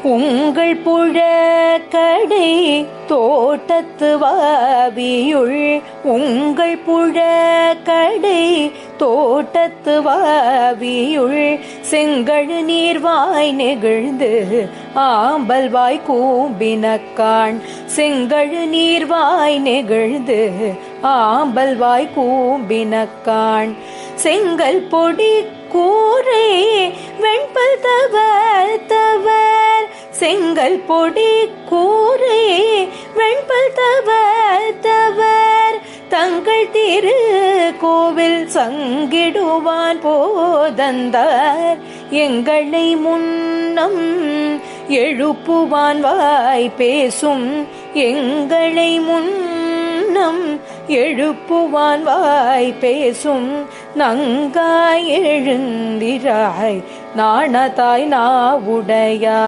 உங்கள் புழக்கடை தோட்டத்து வாவியுள் உங்கள் புழக்கடை தோட்டத்து வாவியுள் செங்கழு நீர்வாய் நெகிழ்ந்து ஆம்பல் வாய் கூம்பினக்கான் செங்கழு நீர்வாய் நெகிழ்ந்து ஆம்பல் வாய் கூம்பினக்கான் செங்கல் பொடி கூரை வெண்பல் தவர் தவர் செங்கல் பொடி கூரை வெண்பல் தவர் தவர் தங்கள் திரு கோவில் சங்கிடுவான் போதந்தார் எங்களை முன்னம் எழுப்புவான் வாய் பேசும் எங்களை முன்னம் எழுப்புவான் வாய் பேசும் நங்காய் எழுந்திராய் நாணதாய் நாவுடையாய்.